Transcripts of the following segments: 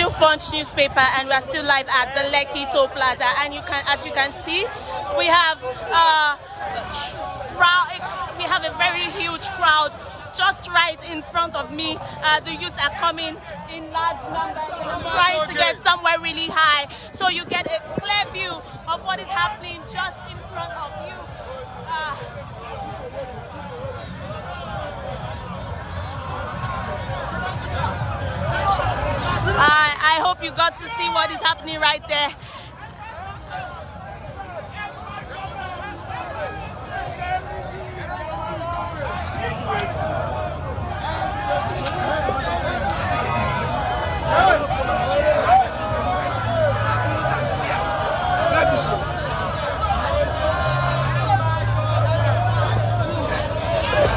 still Punch newspaper, and we are still live at the Lekki Toll Plaza. And as you can see, we have we have a very huge crowd just right in front of me. The youths are coming in large numbers, trying to get somewhere really high, so you get a clear view of what is happening just in front of you. I hope you got to see what is happening right there.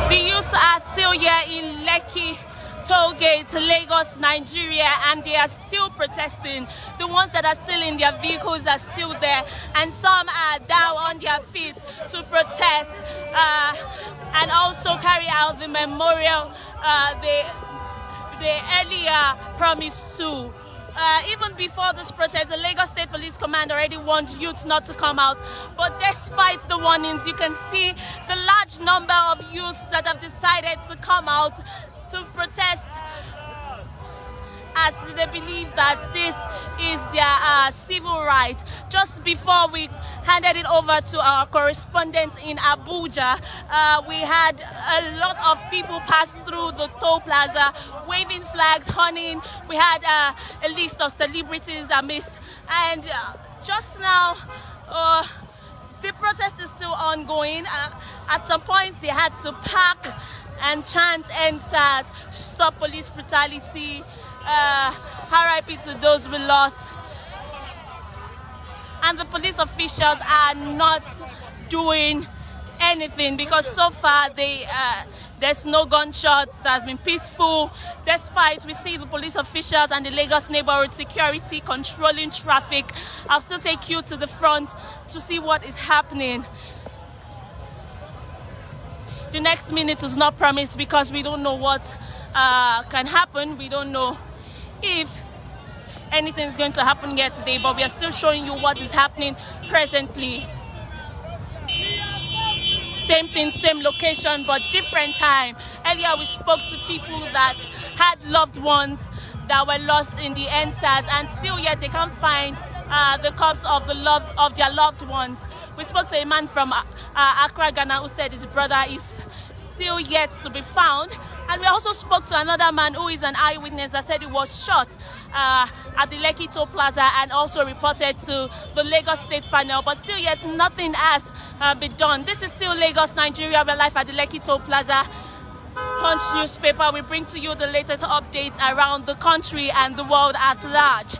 The youths are still here in Lekki tollgate, Lagos, Nigeria, and they are still protesting. The ones that are still in their vehicles are still there, and some are down on their feet to protest and also carry out the memorial they earlier promised to. Even before this protest, the Lagos State Police Command already warned youths not to come out. But despite the warnings, you can see the large number of youths that have decided to come out to protest, as they believe that this is their civil right. Just before we handed it over to our correspondent in Abuja, we had a lot of people pass through the toll plaza, waving flags, honeying. We had a list of celebrities amidst, and just now the protest is still ongoing. At some point they had to park and chant Endsars, stop police brutality, RIP to those we lost. And the police officials are not doing anything, because so far there's no gunshots. That has been peaceful, despite we see the police officials and the Lagos neighborhood security controlling traffic. I'll still take you to the front to see what is happening. The next minute is not promised because we don't know what can happen. We don't know if anything is going to happen here today, but we are still showing you what is happening presently. Same thing, same location, but different time. Earlier we spoke to people that had loved ones that were lost in the Endsars, and still yet they can't find the corpse of their loved ones. We spoke to a man from Accra, Ghana, who said his brother is still yet to be found. And we also spoke to another man who is an eyewitness that said he was shot at the Lekki Toll Plaza, and also reported to the Lagos State panel, but still yet nothing has been done. This is still Lagos, Nigeria. We're live at the Lekki Toll Plaza. Punch newspaper, we bring to you the latest updates around the country and the world at large.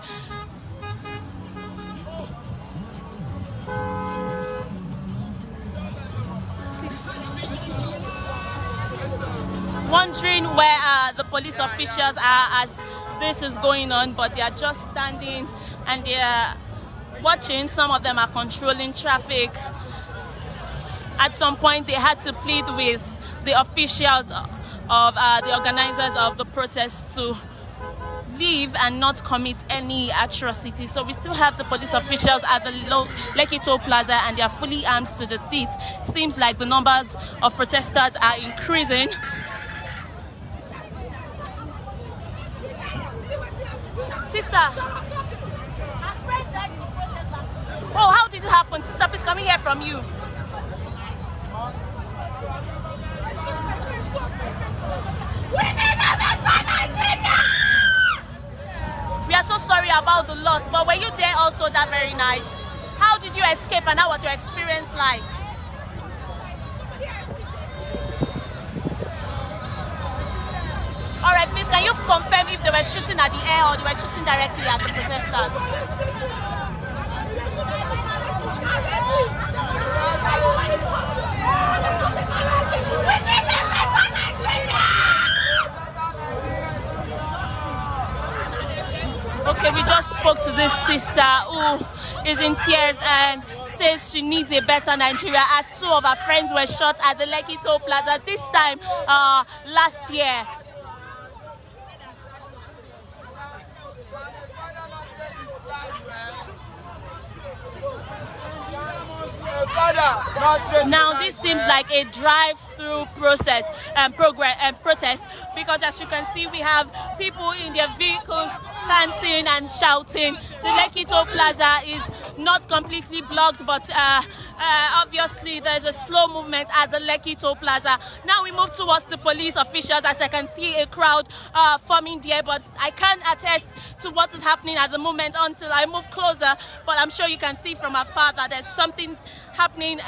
Wondering where the police officials are as this is going on, but they are just standing and they are watching. Some of them are controlling traffic. At some point they had to plead with the officials of the organizers of the protests to leave and not commit any atrocity. So we still have the police officials at the Lekki Toll Plaza, and they are fully armed to the teeth. Seems like the numbers of protesters are increasing. Sister, her friend died in the protest last week. Oh, how did it happen? Sister, please, can we hear from you? We are so sorry about the loss, but were you there also that very night? How did you escape, and how was your experience like? All right, please, can you confirm if they were shooting at the air or they were shooting directly at the protesters? Okay, we just spoke to this sister who is in tears and says she needs a better Nigeria, as two of her friends were shot at the Lekki Toll Plaza this time last year. Now this seems like a drive-through process protest, because as you can see, we have people in their vehicles chanting and shouting. The Lekki Toll Plaza is not completely blocked, but obviously there's a slow movement at the Lekki Toll Plaza. Now we move towards the police officials, as I can see a crowd forming there, but I can't attest to what is happening at the moment until I move closer, but I'm sure you can see from afar that there's something happening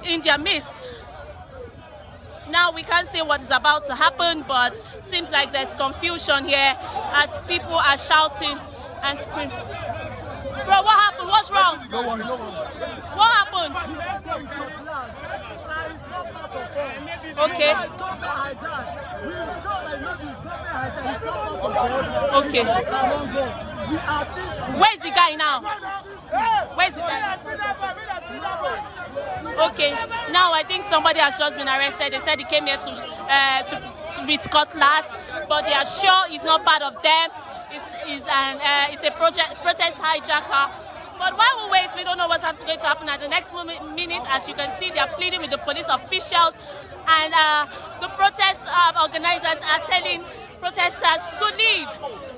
in their midst. Now we can't say what is about to happen, but seems like there's confusion here as people are shouting and screaming. Bro, what happened? What's wrong? What happened? Okay. Okay. Where's the guy now? Where's the guy? Okay. Now I think somebody has just been arrested. They said he came here to with cutlass, but they are sure he's not part of them. It's a protest hijacker. But while we wait, we don't know what's going to happen at the next minute. As you can see, they are pleading with the police officials, and the protest organizers are telling protesters to leave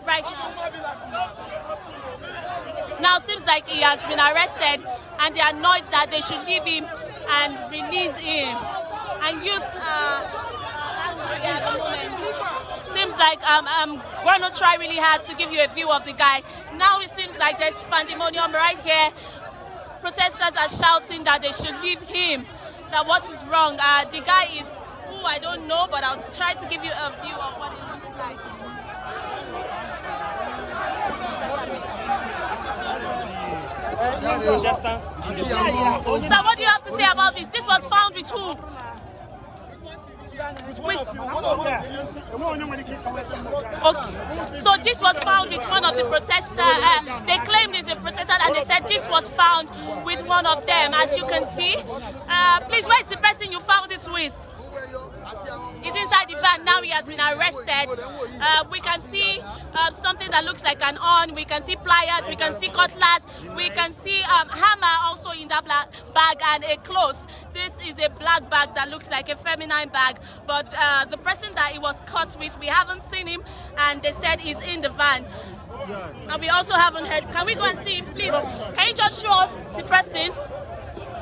right now. Now it seems like he has been arrested, and they are annoyed that they should leave him and release him. And youth angry at the moment. Seems like I'm going to try really hard to give you a view of the guy. Now it seems like there's pandemonium right here. Protesters are shouting that they should leave him. That what is wrong? The guy is who I don't know, but I'll try to give you a view of what it looks like. So what do you have to say about this? This was found with who? Okay. So this was found with one of the protesters. They claimed it's a protester, and they said this was found with one of them. As you can see, please, where is the person you found it with? He's inside the van. Now he has been arrested. We can see something that looks like an urn. We can see pliers. We can see cutlass. We can see hammer also in that black bag, and a cloth. This is a black bag that looks like a feminine bag. But the person that he was caught with, we haven't seen him, and they said he's in the van. And we also haven't heard. Can we go and see him, please? Can you just show us the person?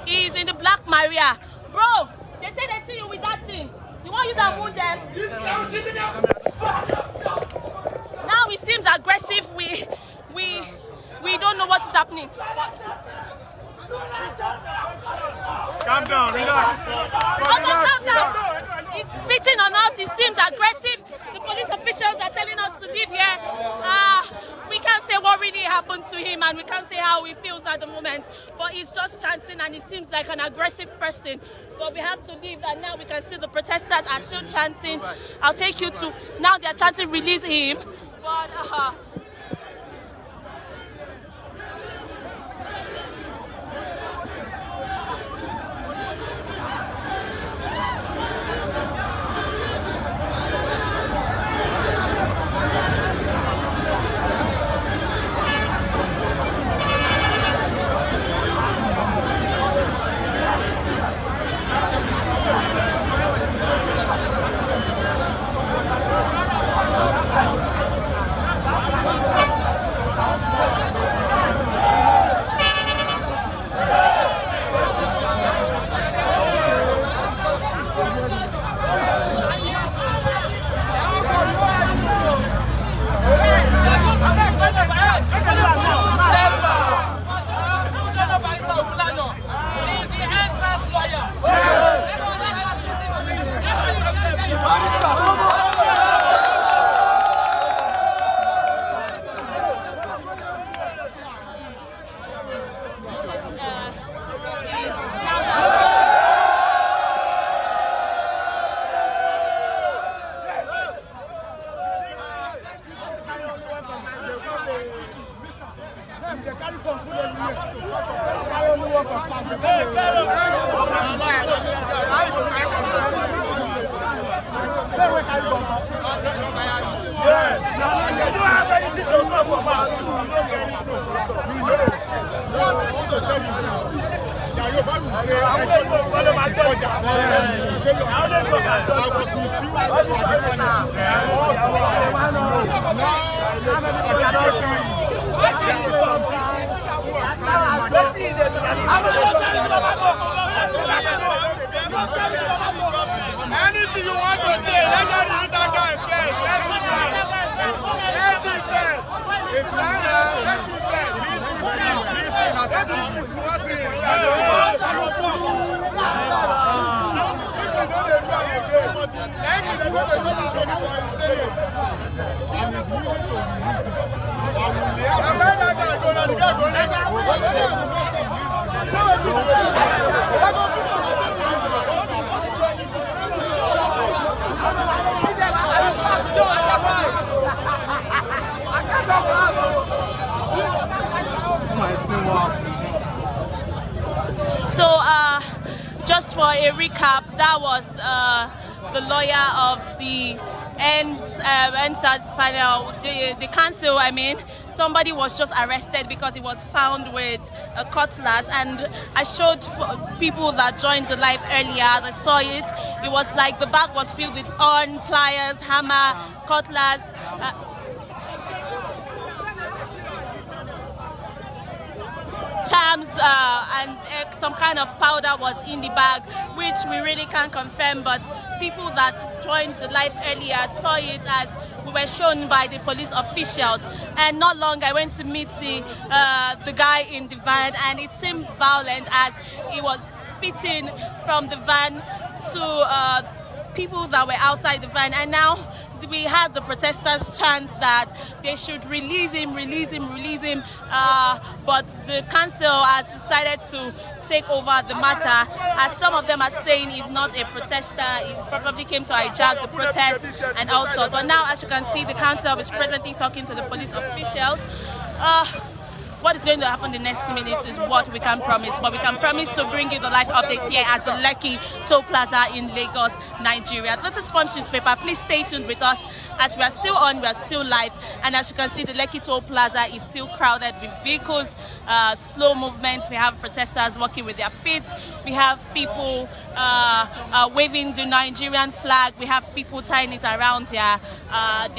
He's in the black Maria. Bro, they say they see you with that thing. You want to use and wound them? Now he seems aggressive. We don't know what is happening. Calm down, relax. Calm down. He's spitting on us. He seems aggressive. The police officials are telling us to leave here. We can't say what really happened to him, and we can't say how he feels at the moment. But he's just chanting, and he seems like an aggressive person. But we have to leave, and now we can see the protesters are still chanting. I'll take you to, now they're chanting, release him. But Anything you want to say, let that guy first. Let him first. If not, let him first. So, just for a recap, that was the lawyer of the Endsars panel, the council. I mean, somebody was just arrested because he was found with a cutlass, and I showed people that joined the live earlier that saw it. It was like the bag was filled with iron, pliers, hammer, cutlass. Charms and some kind of powder was in the bag, which we really can't confirm, but people that joined the live earlier saw it as we were shown by the police officials. And not long I went to meet the guy in the van, and it seemed violent as he was spitting from the van to people that were outside the van. And now we had the protesters chant that they should release him, but the council has decided to take over the matter, as some of them are saying he's not a protester, he probably came to hijack the protest and all sorts. But now, as you can see, the council is presently talking to the police officials. What is going to happen the next minutes is what we can promise, but we can promise to bring you the live updates here at the Lekki Toll Plaza in Lagos, Nigeria. This is Punch Newspaper. Please stay tuned with us as we are still on, we are still live, and as you can see, the Lekki Toll Plaza is still crowded with vehicles, slow movement. We have protesters walking with their feet. We have people waving the Nigerian flag. We have people tying it around their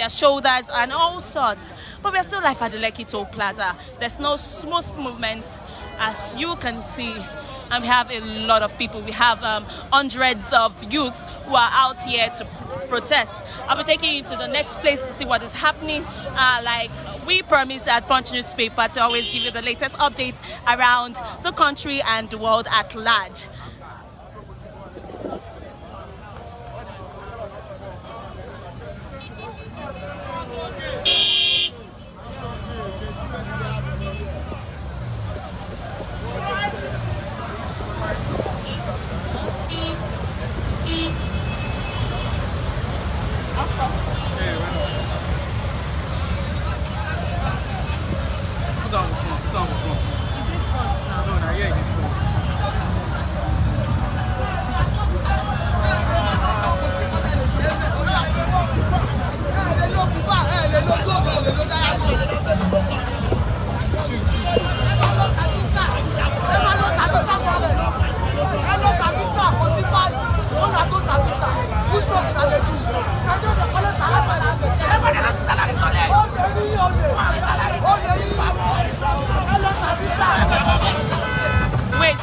shoulders and all sorts. But we're still live at the Lekki Toll Plaza. There's no smooth movement, as you can see. And we have a lot of people. We have hundreds of youth who are out here to protest. I'll be taking you to the next place to see what is happening. Like we promised at Punch Newspaper to always give you the latest updates around the country and the world at large.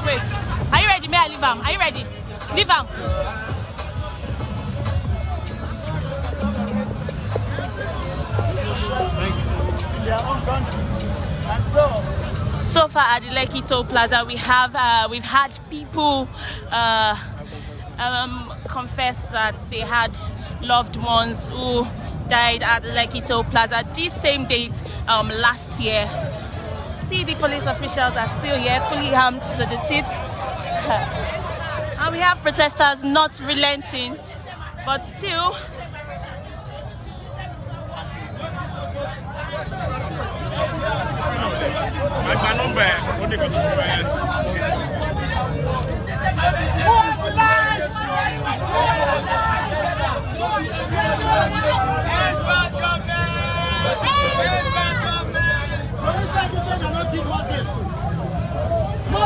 Wait. Are you ready? May I leave him? Are you ready? Leave him. In their own country. And so far at the Lekki Toll Plaza, we've had people confess that they had loved ones who died at the Lekki Toll Plaza this same date last year. See, the police officials are still here, fully armed to the teeth. And we have protesters not relenting, but still. No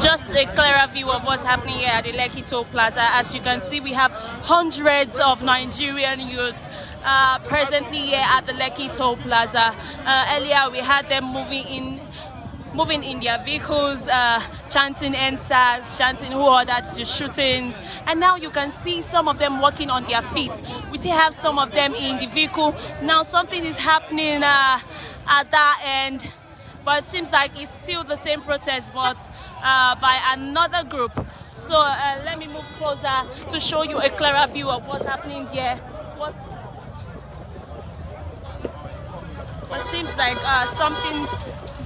Just a clearer view of what's happening here at the Lekki Toll Plaza. As you can see, we have hundreds of Nigerian youths presently here at the Lekki Toll Plaza. Earlier, we had them moving in their vehicles, chanting Endsars, chanting who ordered the shootings. And now you can see some of them walking on their feet. We still have some of them in the vehicle. Now something is happening at that end, but it seems like it's still the same protest, but by another group. So let me move closer to show you a clearer view of what's happening here. It seems like something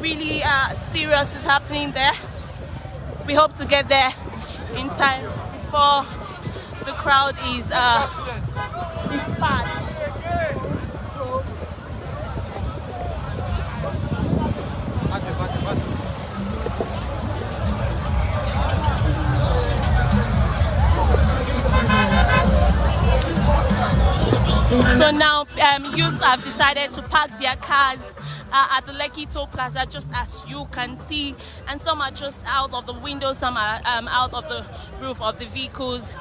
really serious is happening there. We hope to get there in time before the crowd is dispatched. So now youths have decided to park their cars at the Lekki Toll Plaza, just as you can see, and some are just out of the window, some are out of the roof of the vehicles,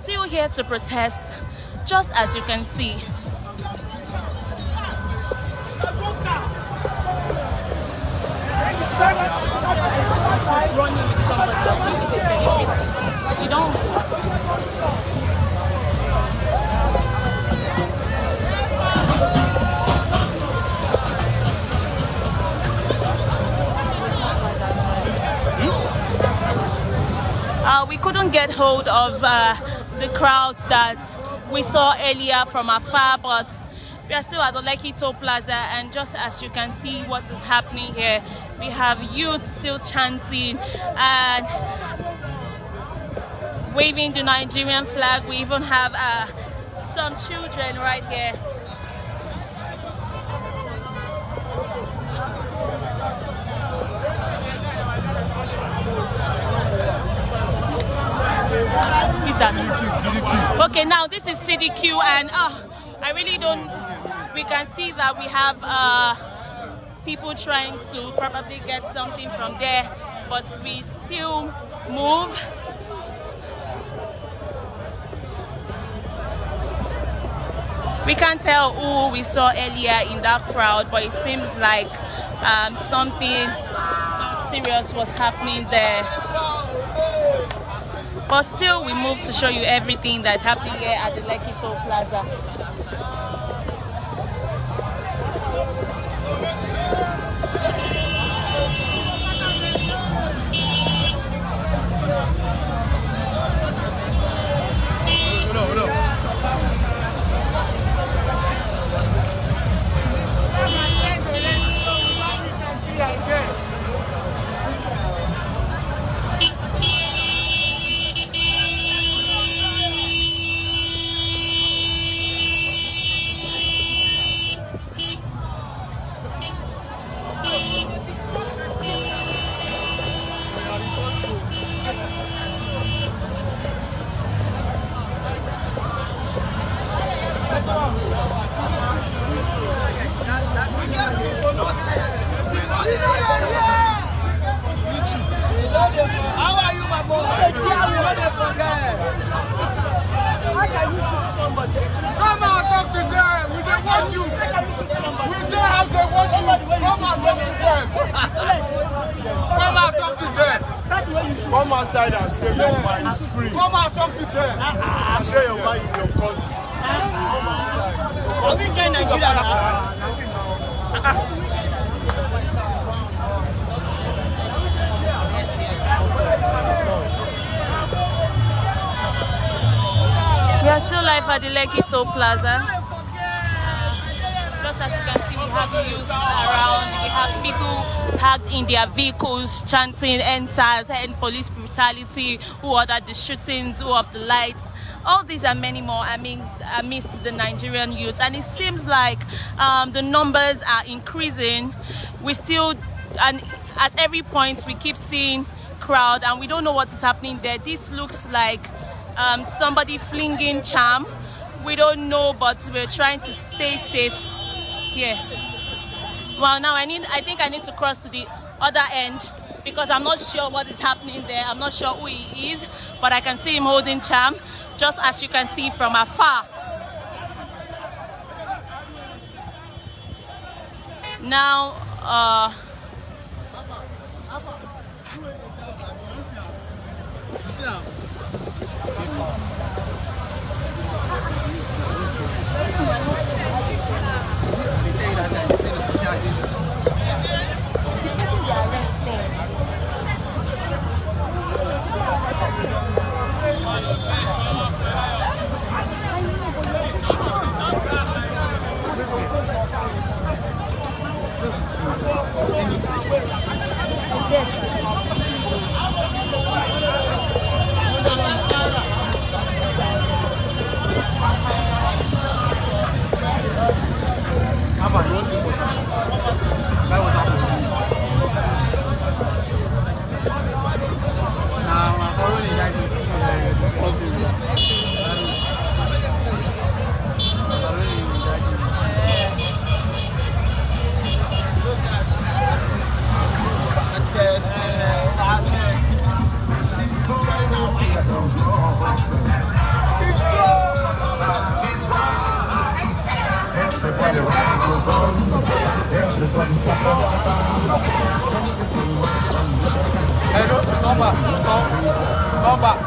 still here to protest, just as you can see. You don't. We couldn't get hold of the crowd that we saw earlier from afar, but we are still at the Lekki Toll Plaza, and just as you can see what is happening here, we have youth still chanting and waving the Nigerian flag. We even have some children right here. Who's that? CDQ. Okay, now this is CDQ, and I really don't. We can see that we have people trying to probably get something from there, but we still move. We can't tell who we saw earlier in that crowd, but it seems like something serious was happening there. But still, we move to show you everything that's happening here at the Lekki Toll Plaza. How are you, my boy? Come on, talk to them. We don't want you. We don't have to want you. Come on, talk to them. Come on, talk to them. Come outside and say your mind is free. Come on, talk to them. Say your mind in your country. Come outside. I've been getting Nigeria now. We are still live at the Lekki Toll Plaza. Just as you can see, we have youth around. We have people parked in their vehicles chanting Endsars, end police brutality, who ordered the shootings, who off the light. All these and many more amidst the Nigerian youth. And it seems like the numbers are increasing. We still, and at every point, we keep seeing crowd, and we don't know what is happening there. This looks like somebody flinging charm. We don't know, but we're trying to stay safe here. Well, now I think I need to cross to the other end because I'm not sure what is happening there. I'm not sure who he is, but I can see him holding charm, just as you can see from afar. Now,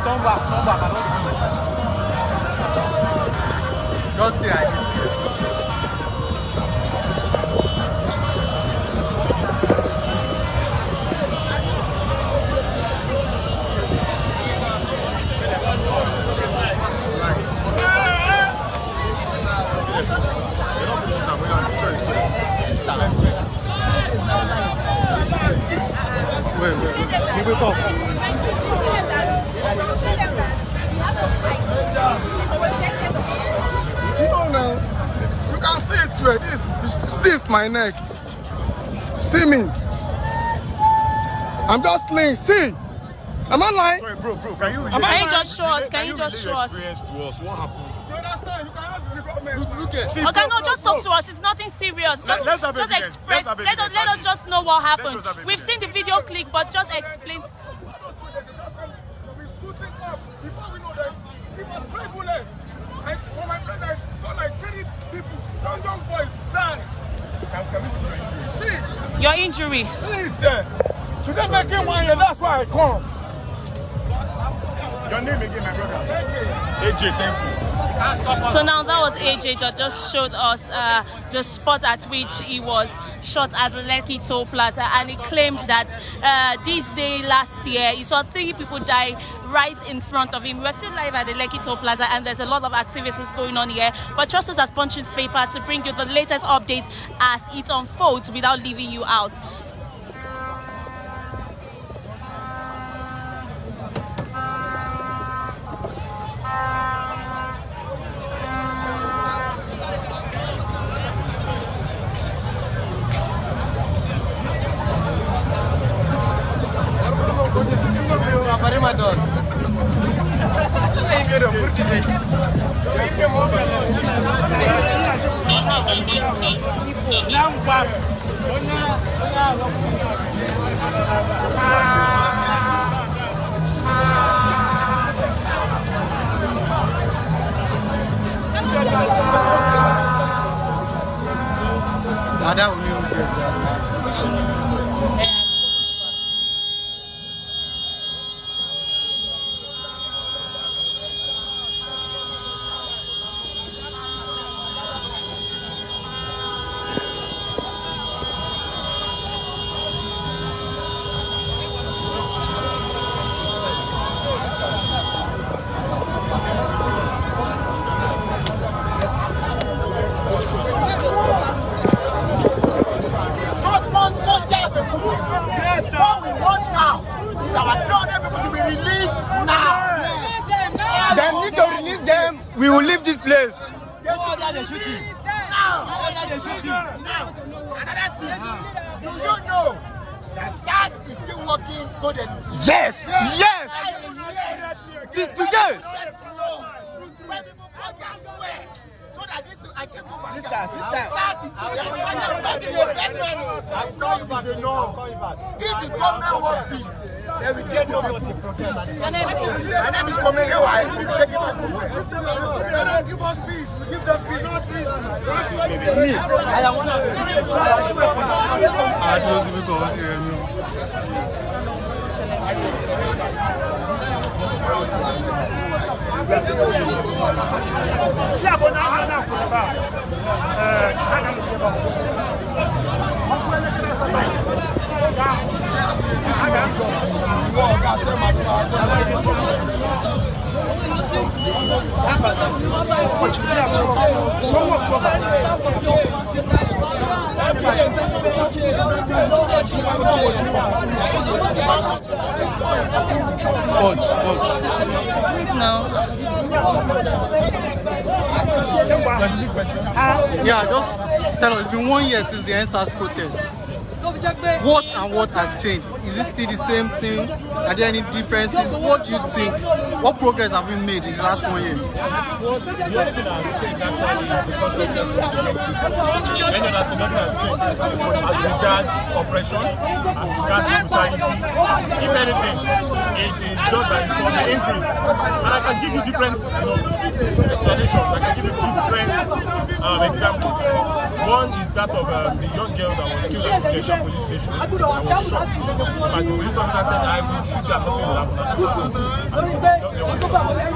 Come back. I don't see you. Just stay like this. my neck. See me. I'm just laying. See. Am I lying? Sorry, bro, can you just show us? Can you just show us? Experience to us? What happened? You understand? You can have the government. Look at. Okay, no, just talk to us. It's nothing serious. Just express. Let us just know what happened. We've seen the video clip, but just explain. Shooting up before we know this. People play bullets. And for my brother, I saw like 30 people, young boys, die. Can we see your injury? Your injury. See it, sir. Today making 1 year, that's why I come. Your name again, my brother? AJ, thank you. So now that was AJ that just showed us the spot at which he was shot at Lekki Toll Plaza, and he claimed that this day last year he saw 3 people die right in front of him. We're still live at the Lekki Toll Plaza and there's a lot of activities going on here, but trust us as Punch's paper to bring you the latest updates as it unfolds without leaving you out. We will leave this place. Now, another thing, do you know that SARS is still working coded? Yes, yes. Today. When people come here, swear. So that this I came to my Sister. SARS is still if the government wants peace, then we get no people. My name is Momerial. They don't give us peace, we give them peace. Yeah, just tell us, it's been 1 year since the Endsars protest. What has changed? Is it still the same thing? Are there any differences? What do you think? What progress have we made in the last 1 year? The only thing that has changed actually is the consciousness of the people. Many of nothing has changed as regards oppression, as regards brutality. If anything, it is just that it's on the increase. And I can give you different explanations. I can give you different examples. One is that of the young girl that was killed at the Jesha police station. That was shot. And the police officer said, I will shoot you and nothing will happen.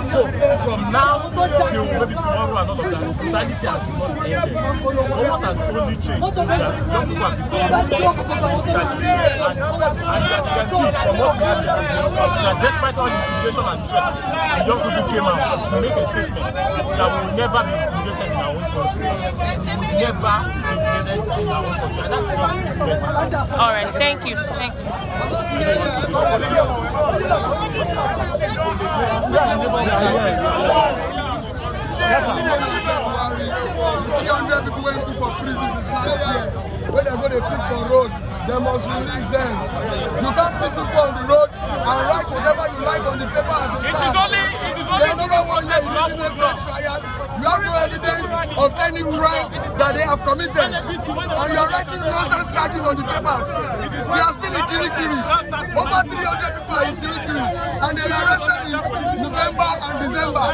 So from now till maybe tomorrow and all of that, brutality has not ended. But what has only changed is that young people have become more physically. And as you can see from what we have here, that despite all the intimidation and threats, the young people came out to make a statement that we will never be intimidated in our own country. We will never be intimidated in our own country. And that's just the message. All right, thank you. Thank you. Yes, 300 people went for prison since last year. When they're going to pick for road, they must release them. You can't pick people on the road and write whatever you like on the paper as a child. They never want you to trial. You have no evidence of any crime that they have committed. And you are writing nonsense charges on the papers. They are still in Kirikiri. Over 300 people are in Kirikiri. And they were arrested in November and December.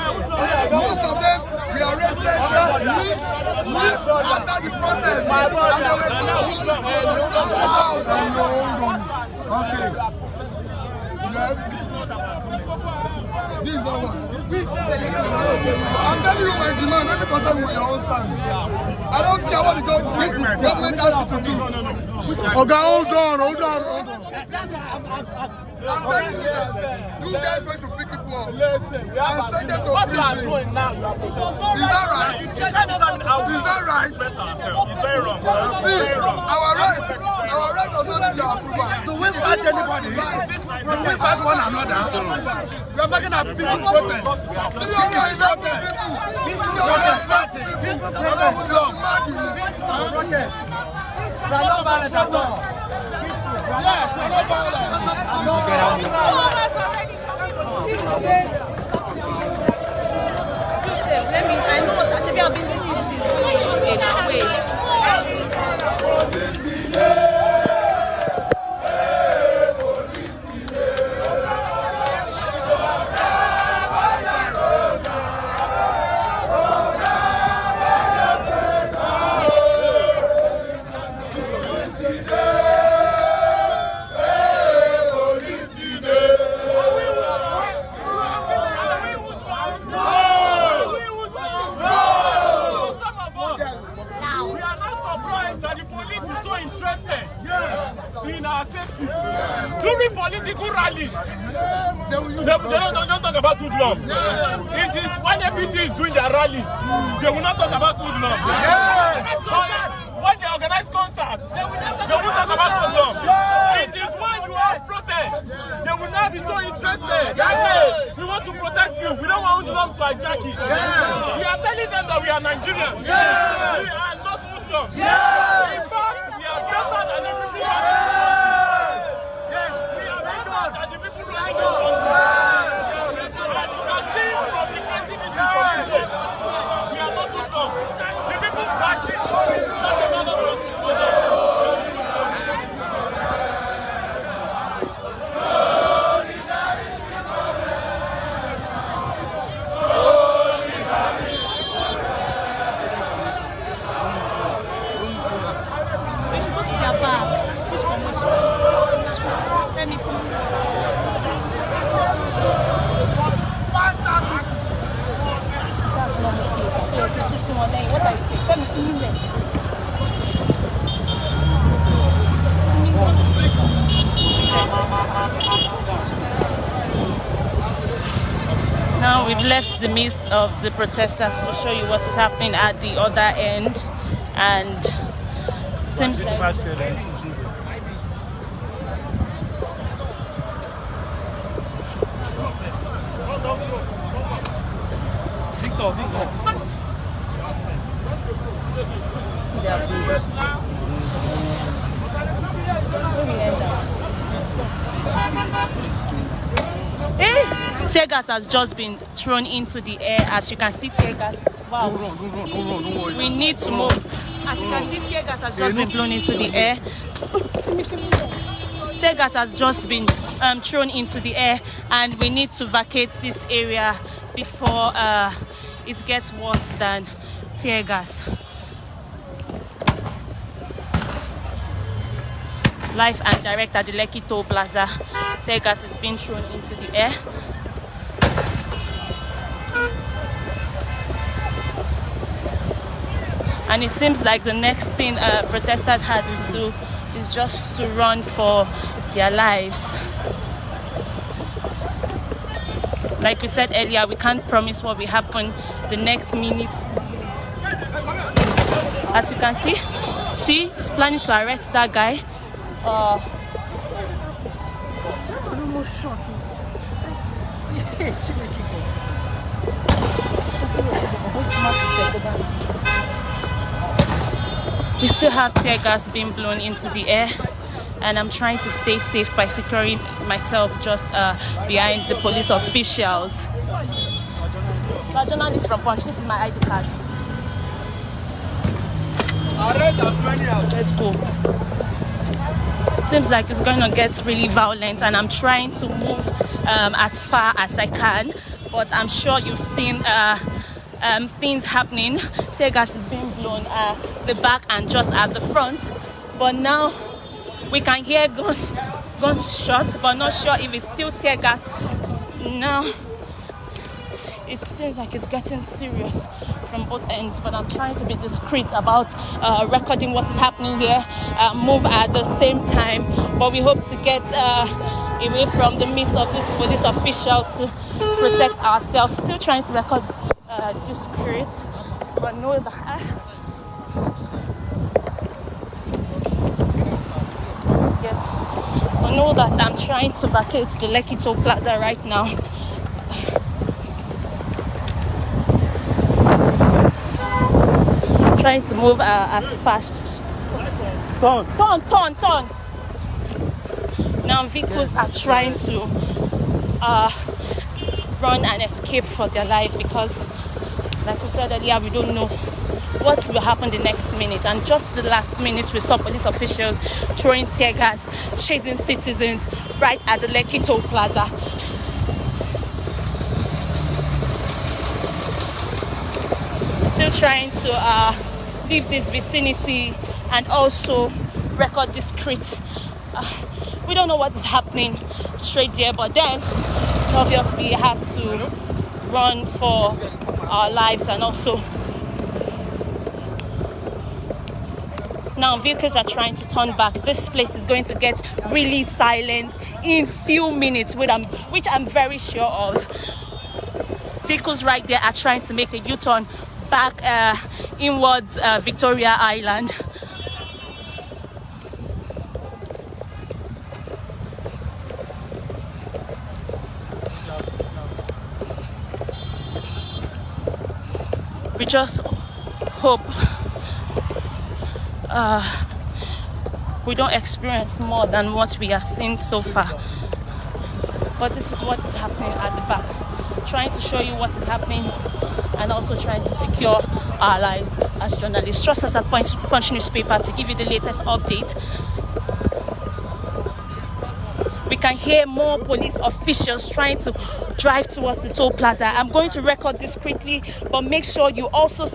Most of them were arrested weeks after the protest. And they were okay. Yes. This is not what. I'm telling you my demand, not concern with your own stand. I don't care what the government asks you to do. Okay, hold on. I'm telling you that you guys went to pick people up and send them to prison. Is that right? Is that right? It's very wrong. See, our right does not need your approval. Do we fight anybody? Do we fight one another? We are making a peaceful protest. We are not violent at all. Yes, we are not violent. I know what actually I've been doing this way. During political rallies, they don't talk about hoodlums. It is when APC is doing their rally, they will not talk about hoodlums. When they organize concerts, they will talk about hoodlums. It is when you have protest, they will not be so interested. We want to protect you. We don't want hoodlums to hijack it. We are telling them that we are Nigerians. We are not hoodlums. In fact, we are better than everybody else. Now we've left the midst of the protesters to show you what is happening at the other end, and seems like tear gas has just been thrown into the air. As you can see, tear gas. Wow. Don't worry. We need to move. As you can see, tear gas has just been blown into the air. Tear gas has just been thrown into the air, and we need to vacate this area before it gets worse than tear gas. Live and direct at the Lekki Toll Plaza, tear gas is being thrown into the air. And it seems like the next thing protesters had to do is just to run for their lives. Like we said earlier, we can't promise what will happen the next minute. As you can see, he's planning to arrest that guy. We still have tear gas being blown into the air, and I'm trying to stay safe by securing myself just behind the police officials. A journalist from Punch, this is my ID card. Let's go. Seems like it's going to get really violent, and I'm trying to move as far as I can, but I'm sure you've seen things happening. Tear gas is being blown at the back and just at the front, but now we can hear gunshots, but not sure if it's still tear gas. Now it seems like it's getting serious from both ends, but I'm trying to be discreet about recording what is happening here, move at the same time, but we hope to get away from the midst of these police officials to protect ourselves. Still trying to record discreet, but know that I know that I'm trying to vacate the Lekki Toll Plaza right now. Trying to move as fast. Turn. Now vehicles are trying to run and escape for their life because, like we said earlier, we don't know what will happen the next minute. And just the last minute, we saw police officials throwing tear gas, chasing citizens right at the Lekki Toll Plaza. Still trying to leave this vicinity and also record discreet. We don't know what is happening straight there, but then it's obvious we have to run for our lives. And also now vehicles are trying to turn back. This place is going to get really silent in few minutes, which I'm very sure of. Vehicles right there are trying to make a U-turn back inwards Victoria Island. We just hope we don't experience more than what we have seen so far. But this is what is happening at the back. Trying to show you what is happening and also trying to secure our lives as journalists. Trust us at Punch newspaper to give you the latest update. We can hear more police officials trying to drive towards the toll plaza. I'm going to record discreetly, but make sure you also